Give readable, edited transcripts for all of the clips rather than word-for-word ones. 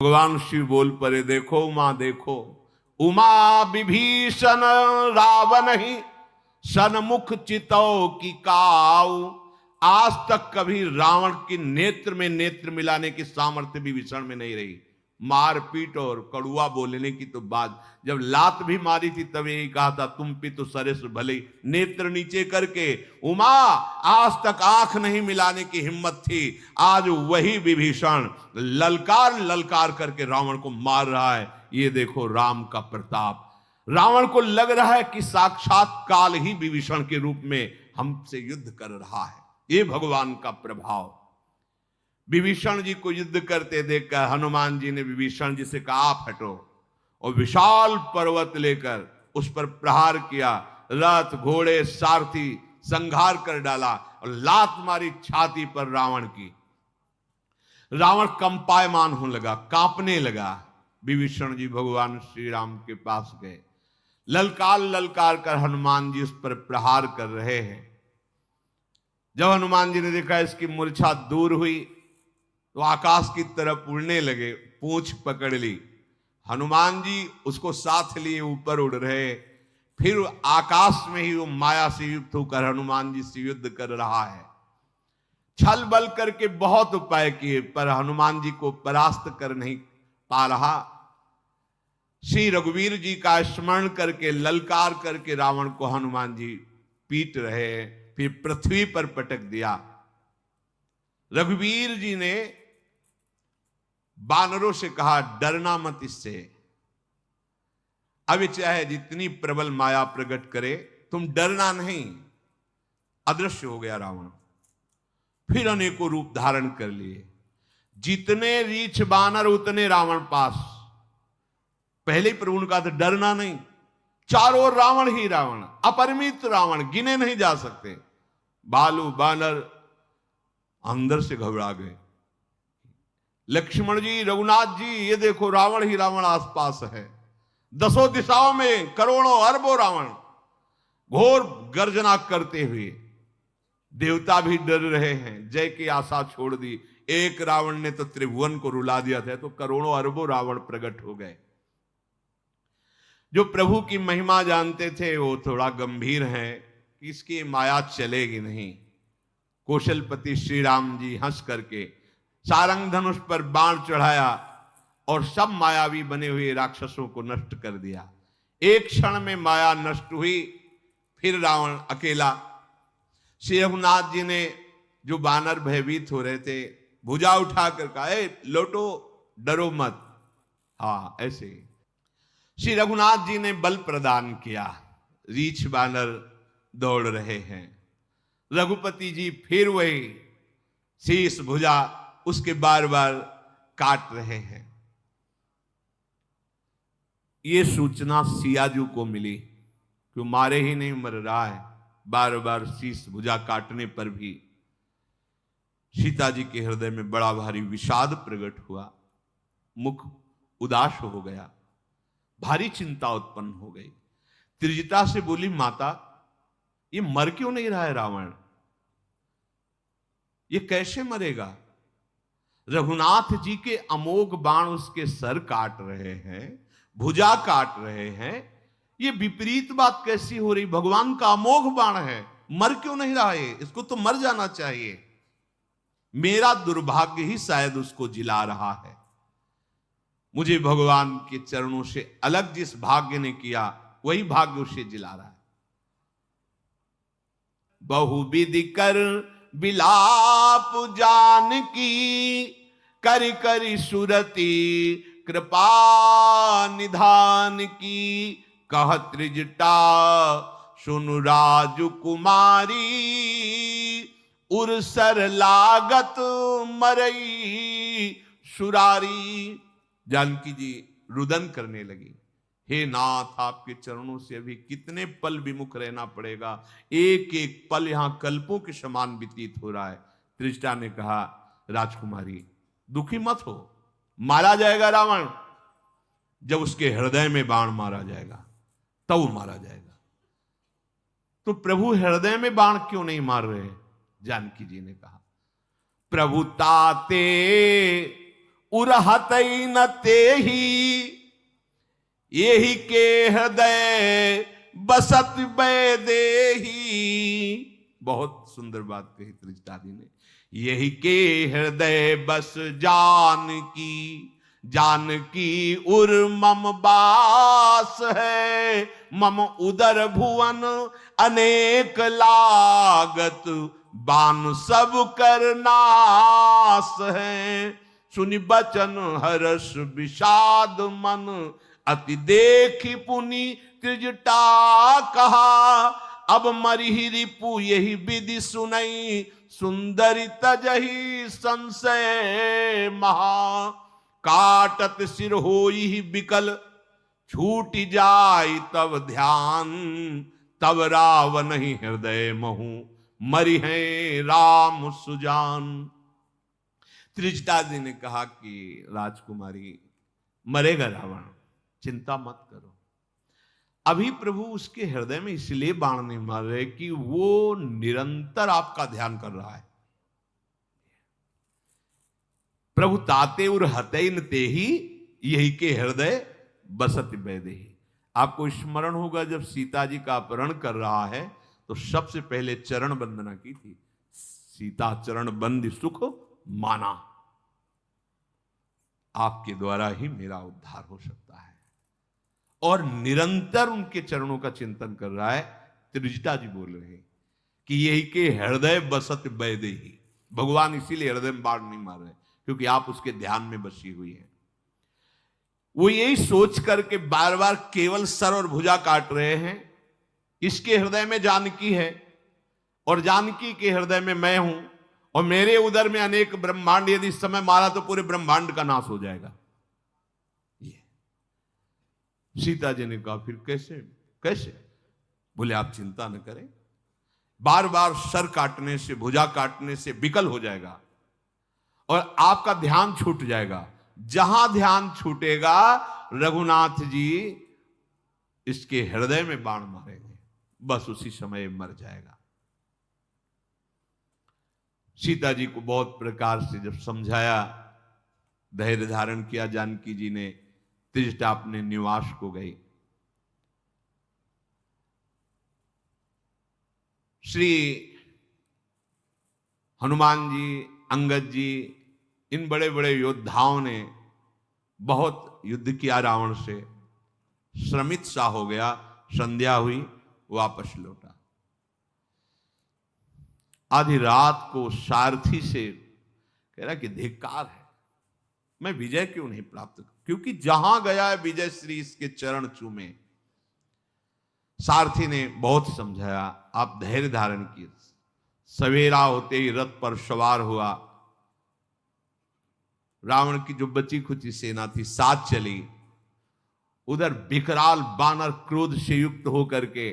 भगवान शिव बोल पड़े, देखो उमा देखो, उमा विभीषण रावण ही सन्मुख चितौ की काऊ। आज तक कभी रावण की नेत्र में नेत्र मिलाने की सामर्थ्य विभीषण में नहीं रही। मारपीट और कड़ुआ बोलने की तो बात, जब लात भी मारी थी तब यही कहा था, तुम पे तो सरेस भले, नेत्र नीचे करके। उमा आज तक आंख नहीं मिलाने की हिम्मत थी, आज वही विभीषण ललकार ललकार करके रावण को मार रहा है। ये देखो राम का प्रताप। रावण को लग रहा है कि साक्षात काल ही विभीषण के रूप में हमसे युद्ध कर रहा है। ये भगवान का प्रभाव। विभीषण जी को युद्ध करते देखकर हनुमान जी ने विभीषण जी से कहा, आप हटो, और विशाल पर्वत लेकर उस पर प्रहार किया। रथ घोड़े सारथी संहार कर डाला और लात मारी छाती पर रावण की। रावण कंपायमान होने लगा, कांपने लगा। विभीषण जी भगवान श्री राम के पास गए, ललकार ललकार कर हनुमान जी उस पर प्रहार कर रहे हैं। जब हनुमान जी ने देखा इसकी मूर्छा दूर हुई तो आकाश की तरफ उड़ने लगे, पूंछ पकड़ ली। हनुमान जी उसको साथ लिए ऊपर उड़ रहे। फिर आकाश में ही वो माया से युक्त होकर हनुमान जी से युद्ध कर रहा है। छल बल करके बहुत उपाय किए पर हनुमान जी को परास्त कर नहीं पा रहा। श्री रघुवीर जी का स्मरण करके ललकार करके रावण को हनुमान जी पीट रहे, फिर पृथ्वी पर पटक दिया। रघुवीर जी ने बानरों से कहा, डरना मत इससे, अब चाहे जितनी प्रबल माया प्रकट करे तुम डरना नहीं। अदृश्य हो गया रावण, फिर अनेकों रूप धारण कर लिए। जितने रीछ बानर उतने रावण पास। पहले प्रभु ने कहा था डरना नहीं, चारों ओर रावण ही रावण, अपरिमित रावण, गिने नहीं जा सकते। भालू बानर अंदर से घबरा गए। लक्ष्मण जी, रघुनाथ जी, ये देखो रावण ही रावण आसपास है, दसों दिशाओं में करोड़ों अरबों रावण घोर गर्जना करते हुए। देवता भी डर रहे हैं, जय की आशा छोड़ दी। एक रावण ने तो त्रिभुवन को रुला दिया था, तो करोड़ों अरबों रावण प्रकट हो गए। जो प्रभु की महिमा जानते थे वो थोड़ा गंभीर हैं कि इसकी माया चलेगी नहीं। कौशलपति श्री राम जी हंस करके सारंग धनुष पर बाण चढ़ाया और सब मायावी बने हुए राक्षसों को नष्ट कर दिया। एक क्षण में माया नष्ट हुई, फिर रावण अकेला। श्री रघुनाथ जी ने, जो बानर भयभीत हो रहे थे, भुजा उठाकर कहा, लौटो, डरो मत। हाँ, ऐसे ही श्री रघुनाथ जी ने बल प्रदान किया। रीछ बानर दौड़ रहे हैं। रघुपति जी फिर वही शीश भुजा उसके बार बार काट रहे हैं। ये सूचना सियाजू को मिली कि मारे ही नहीं मर रहा है, बार बार शीश भुजा काटने पर भी। सीता जी के हृदय में बड़ा भारी विषाद प्रकट हुआ, मुख उदास हो गया, भारी चिंता उत्पन्न हो गई। त्रिजटा से बोली, माता ये मर क्यों नहीं रहा है रावण, ये कैसे मरेगा? रघुनाथ जी के अमोघ बाण उसके सर काट रहे हैं, भुजा काट रहे हैं, ये विपरीत बात कैसी हो रही? भगवान का अमोघ बाण है, मर क्यों नहीं रहा है? इसको तो मर जाना चाहिए। मेरा दुर्भाग्य ही शायद उसको जिला रहा है। मुझे भगवान के चरणों से अलग जिस भाग्य ने किया वही भाग्य उसे जिला रहा है। बहुविधि कर बिलाप जान की, करि करि सुरति कृपा निधान की। कह त्रिजटा सुनु राजकुमारी, उरसर लागत मरई सुरारी। जानकी जी रुदन करने लगी, हे नाथ, आपके चरणों से अभी कितने पल विमुख रहना पड़ेगा, एक एक पल यहां कल्पों के समान व्यतीत हो रहा है। त्रिजटा ने कहा, राजकुमारी दुखी मत हो, मारा जाएगा रावण, जब उसके हृदय में बाण मारा जाएगा तब मारा जाएगा। तो प्रभु हृदय में बाण क्यों नहीं मार रहे? जानकी जी ने कहा, प्रभु ताते उरहत न तेही, यही के हृदय बसत बैदेही। बहुत सुंदर बात कही त्रिजटादी ने। यही के हृदय बस जानकी उर मम बास है। मम उदर भुवन अनेक लागत, बान सब कर नास है। सुनि बचन हर्ष विषाद मन, अति देखी पुनि त्रिजटा कहा। अब मरिहि रिपु यही विधि सुनई, सुंदरी तजहि संशय महा। काटत सिर होई बिकल, छूट जाय तब ध्यान। तब रावण ही हृदय महु, मरि है राम सुजान। त्रिजटा जी ने कहा कि राजकुमारी, मरेगा रावण, चिंता मत करो। अभी प्रभु उसके हृदय में इसलिए बाण नहीं मार रहे कि वो निरंतर आपका ध्यान कर रहा है। प्रभु ताते उर हतैन तेही, यही के हृदय बसत बैदेही। आपको स्मरण होगा जब सीता जी का अपहरण कर रहा है तो सबसे पहले चरण वंदना की थी। सीता चरण बंदी सुख माना, आपके द्वारा ही मेरा उद्धार हो सकता है। और निरंतर उनके चरणों का चिंतन कर रहा है। त्रिजटा जी बोल रहे हैं कि यही के हृदय बसत बैदेही। भगवान इसीलिए हृदय में बाण नहीं मार रहे क्योंकि आप उसके ध्यान में बसी हुई हैं। वो यही सोच करके बार बार केवल सर और भुजा काट रहे हैं। इसके हृदय में जानकी है और जानकी के हृदय में मैं हूं, और मेरे उदर में अनेक ब्रह्मांड, यदि इस समय मारा तो पूरे ब्रह्मांड का नाश हो जाएगा। ये सीता जी ने कहा फिर कैसे कैसे? बोले आप चिंता न करें, बार बार सर काटने से, भुजा काटने से विकल हो जाएगा और आपका ध्यान छूट जाएगा। जहां ध्यान छूटेगा रघुनाथ जी इसके हृदय में बाण मारेंगे, बस उसी समय मर जाएगा। सीता जी को बहुत प्रकार से जब समझाया, धैर्य धारण किया, जानकी जी ने त्रिजटा अपने निवास को गई। श्री हनुमान जी, अंगद जी, इन बड़े बड़े योद्धाओं ने बहुत युद्ध किया रावण से। श्रमित सा हो गया, संध्या हुई, वापस लौटा। आधी रात को सारथी से कह रहा कि धिक्कार है, मैं विजय क्यों नहीं प्राप्त, क्योंकि जहां गया है विजय श्री इसके चरण चूमे। सारथी ने बहुत समझाया, आप धैर्य धारण किए। सवेरा होते ही रथ पर सवार हुआ। रावण की जो बची खुची सेना थी साथ चली। उधर विकराल बानर क्रोध से युक्त होकर के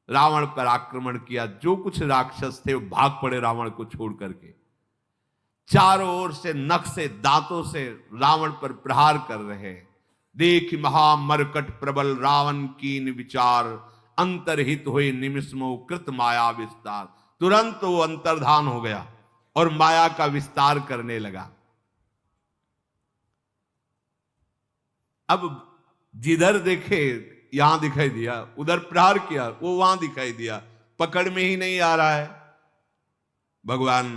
रावण पर आक्रमण किया। जो कुछ राक्षस थे वो भाग पड़े रावण को छोड़ करके। चारों ओर से नख से, दांतों से रावण पर प्रहार कर रहे। देख महामरकट प्रबल रावण कीन विचार, अंतरहित हुए निमिषमो कृत माया विस्तार। तुरंत वो अंतर्धान हो गया और माया का विस्तार करने लगा। अब जिधर देखे यहां दिखाई दिया, उधर प्रहार किया, वो वहां दिखाई दिया, पकड़ में ही नहीं आ रहा है। भगवान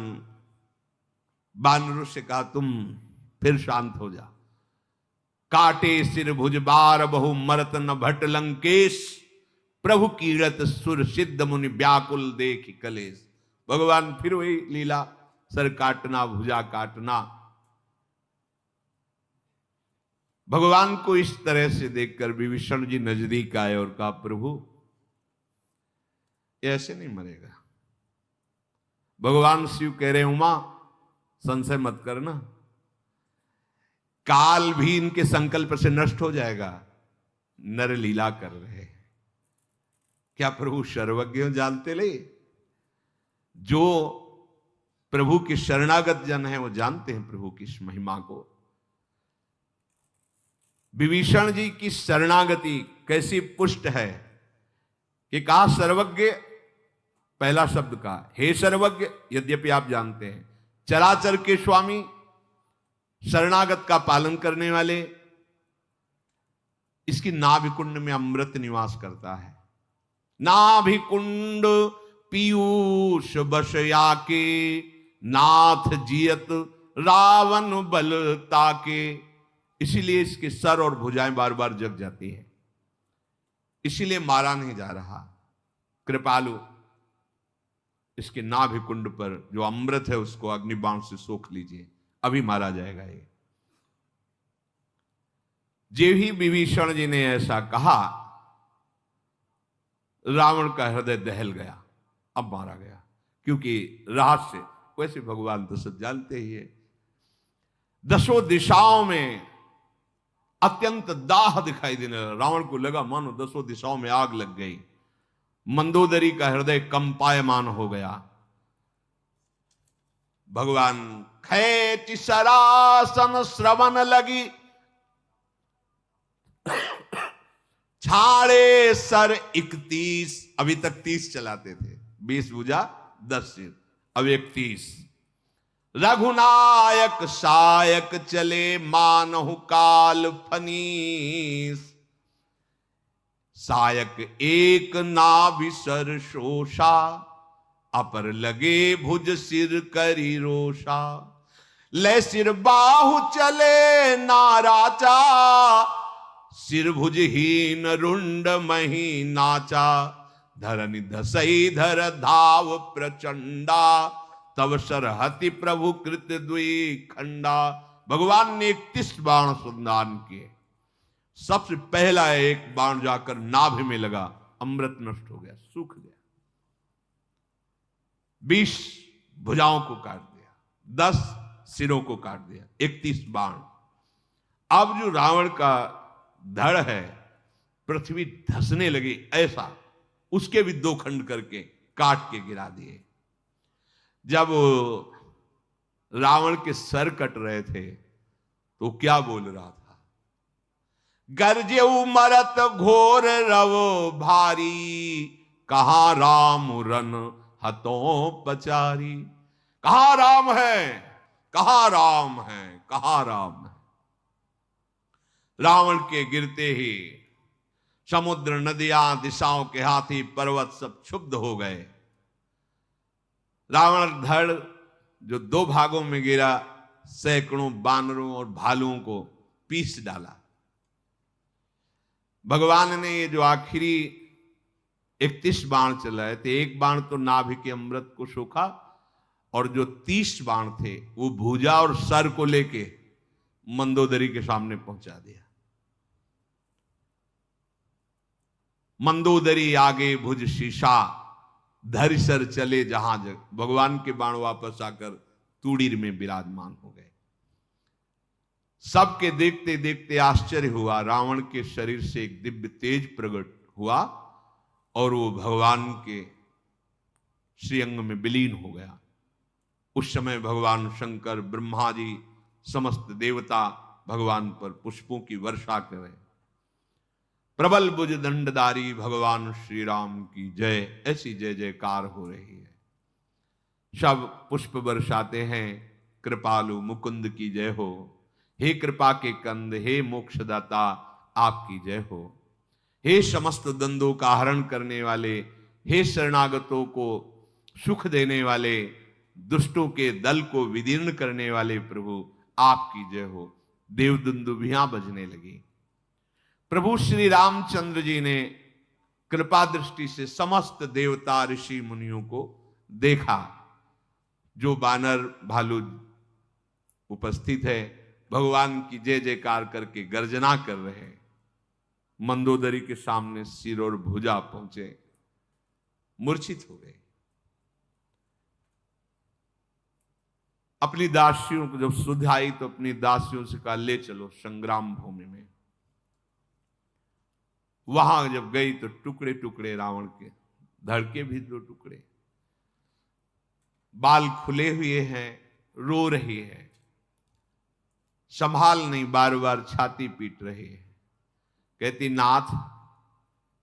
बानरों से कहा तुम फिर शांत हो जा। काटे सिर भुज बार बहु मरत न भट लंकेश, प्रभु कीरत सुर सिद्ध मुनि व्याकुल देख कलेश। भगवान फिर वही लीला, सर काटना, भुजा काटना। भगवान को इस तरह से देखकर विभीषण जी नजदीक आए और कहा प्रभु ऐसे नहीं मरेगा। भगवान शिव कह रहे उमा संशय मत करना, काल भी इनके संकल्प से नष्ट हो जाएगा। नर लीला कर रहे हैं। क्या प्रभु सर्वज्ञ जानते ले? जो प्रभु के शरणागत जन हैं वो जानते हैं प्रभु की इस महिमा को। विभीषण जी की शरणागति कैसी पुष्ट है कि कहा सर्वज्ञ, पहला शब्द का हे सर्वज्ञ। यद्यपि आप जानते हैं चराचर के स्वामी, शरणागत का पालन करने वाले। इसकी नाभिकुंड में अमृत निवास करता है। नाभिकुंड पीयूष बशया के, नाथ जियत रावण बल ताके। इसीलिए इसके सर और भुजाएं बार बार जग जाती है, इसीलिए मारा नहीं जा रहा। कृपालु इसके नाभिकुंड पर जो अमृत है उसको अग्निबाण से सोख लीजिए, अभी मारा जाएगा ये। जे ही विभीषण जी ने ऐसा कहा, रावण का हृदय दहल गया, अब मारा गया। क्योंकि रहस्य वैसे भगवान तो सब जानते ही है। दसों दिशाओं में अत्यंत दाह दिखाई देने लगा। रावण को लगा मानो दसों दिशाओं में आग लग गई। मंदोदरी का हृदय कंपायमान हो गया। भगवान खैच सरासन श्रवण लगी, छाड़े सर 31। अभी तक 30 चलाते थे, 20 भुजा 10 सिर, अब 31। रघुनायक सायक चले, मानहु काल फनीस। सायक एक नाभिसर शोषा, अपर लगे भुज सिर करी रोषा। ले सिर बाहु चले नाराचा, सिर भुजहीन रुंड मही नाचा। धरनि धसई धर धाव प्रचंडा, तब सरहति प्रभु कृत द्वि खंडा। भगवान ने 31 बाण संधान किए। सबसे पहला एक बाण जाकर नाभि में लगा, अमृत नष्ट हो गया, सूख गया। 20 भुजाओं को काट दिया, 10 सिरों को काट दिया, 31 बाण। अब जो रावण का धड़ है, पृथ्वी धसने लगी ऐसा, उसके भी 2 खंड करके काट के गिरा दिए। जब रावण के सर कट रहे थे तो क्या बोल रहा था? गरजेऊ मरत घोर रवो भारी, कहां राम रन हतों पचारी। कहां राम है, कहां राम है, कहां राम है। रावण के गिरते ही समुद्र, नदियां, दिशाओं के हाथी, पर्वत सब क्षुब्ध हो गए। रावण धड़ जो 2 भागों में गिरा, सैकड़ों बानरों और भालुओं को पीस डाला। भगवान ने ये जो आखिरी 31 बाण चलाए थे, एक बाण तो नाभि के अमृत को सोखा, और जो 30 बाण थे वो भुजा और सर को लेके मंदोदरी के सामने पहुंचा दिया। मंदोदरी आगे भुज शीशा, धरि सर चले जहां जग। भगवान के बाण वापस आकर तूड़ीर में विराजमान हो गए। सबके देखते देखते आश्चर्य हुआ। रावण के शरीर से एक दिव्य तेज प्रकट हुआ और वो भगवान के श्रीअंग में विलीन हो गया। उस समय भगवान शंकर, ब्रह्मा जी, समस्त देवता भगवान पर पुष्पों की वर्षा करें। प्रबल भुज दंडधारी भगवान श्री राम की जय, ऐसी जय जयकार हो रही है। सब पुष्प बरसाते हैं, कृपालु मुकुंद की जय हो। हे कृपा के कंद, हे मोक्षदाता आपकी जय हो। हे समस्त द्वंद्वों का हरण करने वाले, हे शरणागतों को सुख देने वाले, दुष्टों के दल को विदीर्ण करने वाले प्रभु आपकी जय हो। देव दुंदुभियां बजने लगी। प्रभु श्री रामचंद्र जी ने कृपा दृष्टि से समस्त देवता ऋषि मुनियों को देखा। जो बानर भालू उपस्थित है, भगवान की जय जयकार करके गर्जना कर रहे हैं। मंदोदरी के सामने सिर और भुजा पहुंचे, मूर्छित हो गए। अपनी दासियों को जब सुध आई तो अपनी दासियों से कहा, ले चलो संग्राम भूमि में। वहां जब गई तो टुकड़े टुकड़े रावण के, धड़ के भी 2 टुकड़े, बाल खुले हुए हैं, रो रही है, संभाल नहीं, बार बार छाती पीट रही है। कहती, नाथ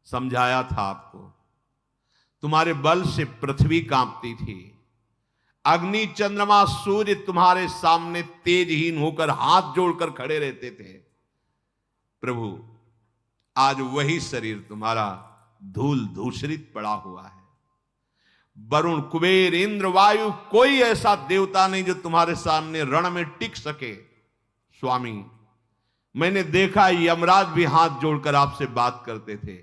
समझाया था आपको, तुम्हारे बल से पृथ्वी कांपती थी, अग्नि चंद्रमा सूर्य तुम्हारे सामने तेजहीन होकर हाथ जोड़कर खड़े रहते थे। प्रभु आज वही शरीर तुम्हारा धूल धूसरित पड़ा हुआ है। वरुण कुबेर इंद्र वायु कोई ऐसा देवता नहीं जो तुम्हारे सामने रण में टिक सके। स्वामी मैंने देखा यमराज भी हाथ जोड़कर आपसे बात करते थे।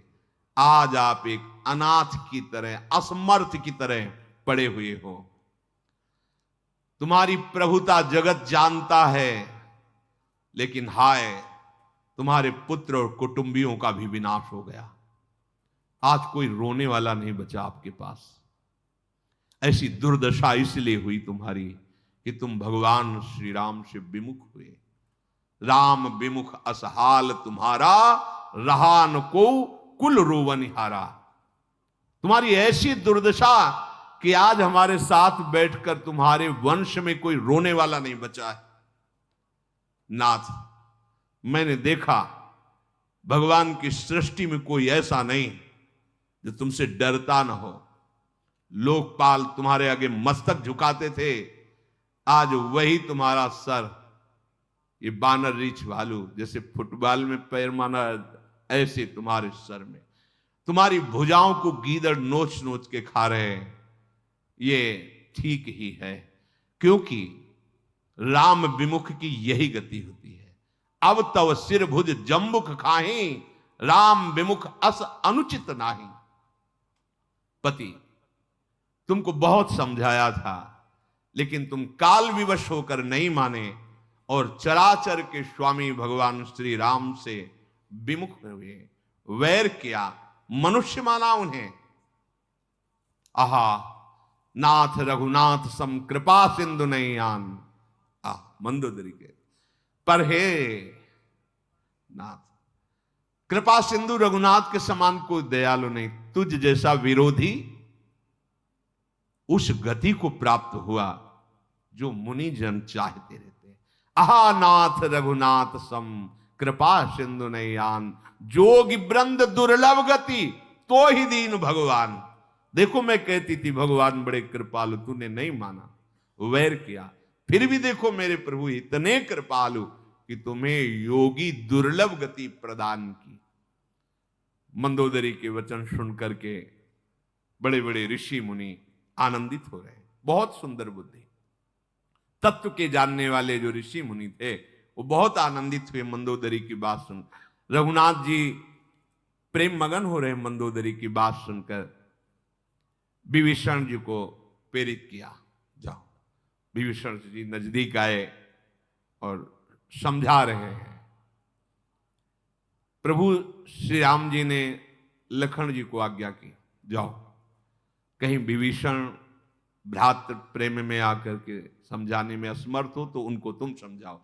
आज आप एक अनाथ की तरह, असमर्थ की तरह पड़े हुए हो। तुम्हारी प्रभुता जगत जानता है, लेकिन हाय तुम्हारे पुत्र और कुटुंबियों का भी विनाश हो गया। आज कोई रोने वाला नहीं बचा आपके पास। ऐसी दुर्दशा इसलिए हुई तुम्हारी कि तुम भगवान श्री राम से विमुख हुए। राम विमुख असहाल तुम्हारा, रहा न को कुल रोवनिहारा। तुम्हारी ऐसी दुर्दशा कि आज हमारे साथ बैठकर तुम्हारे वंश में कोई रोने वाला नहीं बचा है। नाथ मैंने देखा भगवान की सृष्टि में कोई ऐसा नहीं जो तुमसे डरता ना हो। लोकपाल तुम्हारे आगे मस्तक झुकाते थे, आज वही तुम्हारा सर ये बानर रीछ भालू जैसे फुटबॉल में पैर माना, ऐसे तुम्हारे सर में, तुम्हारी भुजाओं को गीदड़ नोच नोच के खा रहे हैं। ये ठीक ही है, क्योंकि राम विमुख की यही गति होती है। अब तव सिर भुज जम्बुक खाही, राम विमुख अस अनुचित नाही। पति तुमको बहुत समझाया था, लेकिन तुम काल विवश होकर नहीं माने और चराचर के स्वामी भगवान श्री राम से विमुख हुए। वैर किया, मनुष्य माना उन्हें। आहा नाथ रघुनाथ सम कृपा सिंधु नहीं आन। मंदोदरी के पर हे नाथ, कृपा सिंधु रघुनाथ के समान कोई दयालु नहीं। तुझ जैसा विरोधी उस गति को प्राप्त हुआ जो मुनि जन चाहते रहते। आहा नाथ रघुनाथ सम कृपा सिंधु नैयान, जोगी वृंद दुर्लभ गति तो ही दीन भगवान। देखो मैं कहती थी भगवान बड़े कृपालु, तूने नहीं माना, वैर किया। फिर भी देखो मेरे प्रभु इतने कृपालु कि तुम्हें योगी दुर्लभ गति प्रदान की। मंदोदरी के वचन सुन करके बड़े बड़े ऋषि मुनि आनंदित हो रहे। बहुत सुंदर बुद्धि, तत्व के जानने वाले जो ऋषि मुनि थे वो बहुत आनंदित हुए मंदोदरी की बात सुन। रघुनाथ जी प्रेम मगन हो रहे मंदोदरी की बात सुनकर। विभीषण जी को प्रेरित किया, जाओ। विभीषण जी नजदीक आए और समझा रहे हैं। प्रभु श्री राम जी ने लखन जी को आज्ञा की, जाओ कहीं विभीषण भ्रातृ प्रेम में आकर के समझाने में असमर्थ हो तो उनको तुम समझाओ।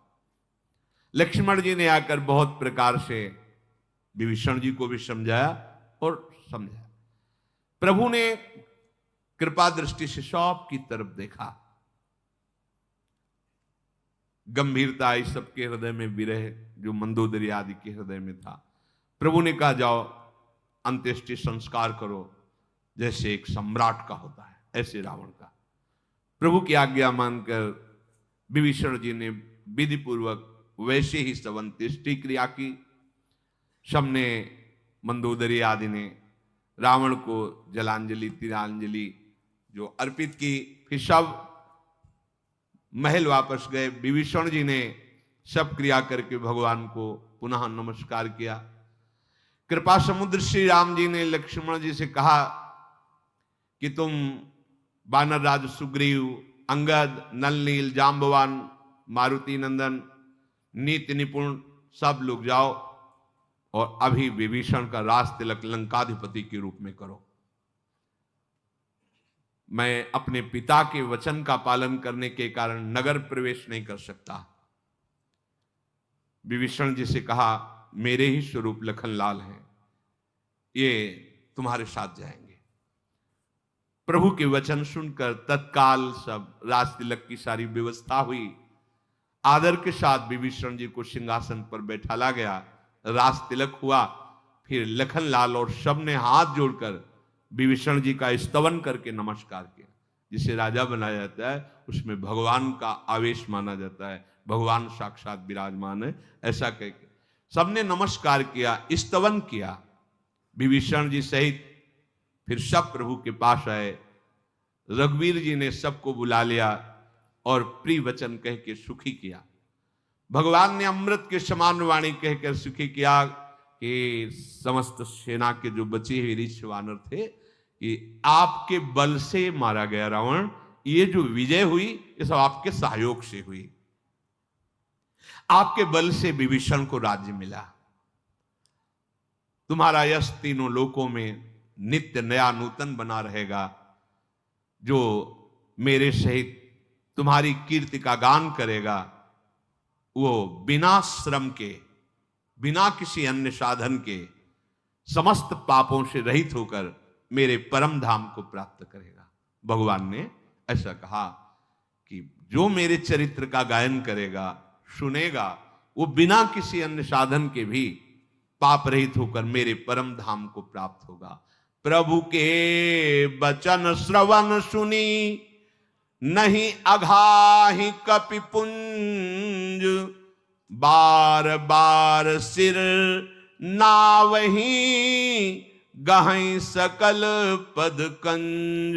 लक्ष्मण जी ने आकर बहुत प्रकार से विभीषण जी को भी समझाया और समझाया। प्रभु ने कृपा दृष्टि से सब की तरफ देखा। गंभीरता आई सबके हृदय में, विरह जो मंदोदरी आदि के हृदय में था। प्रभु ने कहा जाओ अंत्येष्टि संस्कार करो, जैसे एक सम्राट का होता है ऐसे रावण का। प्रभु की आज्ञा मानकर विभीषण जी ने विधि पूर्वक वैसे ही सब अंत्येष्टि क्रिया की। सबने मंदोदरी आदि ने रावण को जलांजलि तिलांजलि जो अर्पित की। फिर सब महल वापस गए। विभीषण जी ने सब क्रिया करके भगवान को पुनः नमस्कार किया। कृपा समुद्र श्री राम जी ने लक्ष्मण जी से कहा कि तुम वानर राज सुग्रीव, अंगद, नल नील, जाम्बवान, मारुति नंदन, नीति निपुण सब लोग जाओ और अभी विभीषण का राज तिलक लंकाधिपति के रूप में करो। मैं अपने पिता के वचन का पालन करने के कारण नगर प्रवेश नहीं कर सकता। विभीषण जी से कहा मेरे ही स्वरूप लखनलाल हैं, ये तुम्हारे साथ जाएंगे। प्रभु के वचन सुनकर तत्काल सब राज तिलक की सारी व्यवस्था हुई। आदर के साथ विभीषण जी को सिंहासन पर बैठाला गया, राज तिलक हुआ। फिर लखनलाल और सब ने हाथ जोड़कर विभीषण जी का स्तवन करके नमस्कार किया। जिसे राजा बनाया जाता है उसमें भगवान का आवेश माना जाता है, भगवान साक्षात विराजमान है, ऐसा कह के सबने नमस्कार किया, स्तवन किया। विभीषण जी सहित फिर सब प्रभु के पास आए। रघुवीर जी ने सबको बुला लिया और प्रिय वचन कह के सुखी किया। भगवान ने अमृत के समान वाणी कहकर सुखी किया कि समस्त सेना के जो बचे हुए ऋष वानर थे कि आपके बल से मारा गया रावण, ये जो विजय हुई ये सब आपके सहयोग से हुई, आपके बल से विभीषण को राज्य मिला। तुम्हारा यश तीनों लोकों में नित्य नया नूतन बना रहेगा। जो मेरे सहित तुम्हारी कीर्ति का गान करेगा वो बिना श्रम के, बिना किसी अन्य साधन के समस्त पापों से रहित होकर मेरे परम धाम को प्राप्त करेगा। भगवान ने ऐसा कहा कि जो मेरे चरित्र का गायन करेगा, सुनेगा, वो बिना किसी अन्य साधन के भी पाप रहित होकर मेरे परम धाम को प्राप्त होगा। प्रभु के वचन श्रवण सुनी, नहीं अघाहि कपिपुंज, बार बार सिर नावही, गहई सकल पद कंज।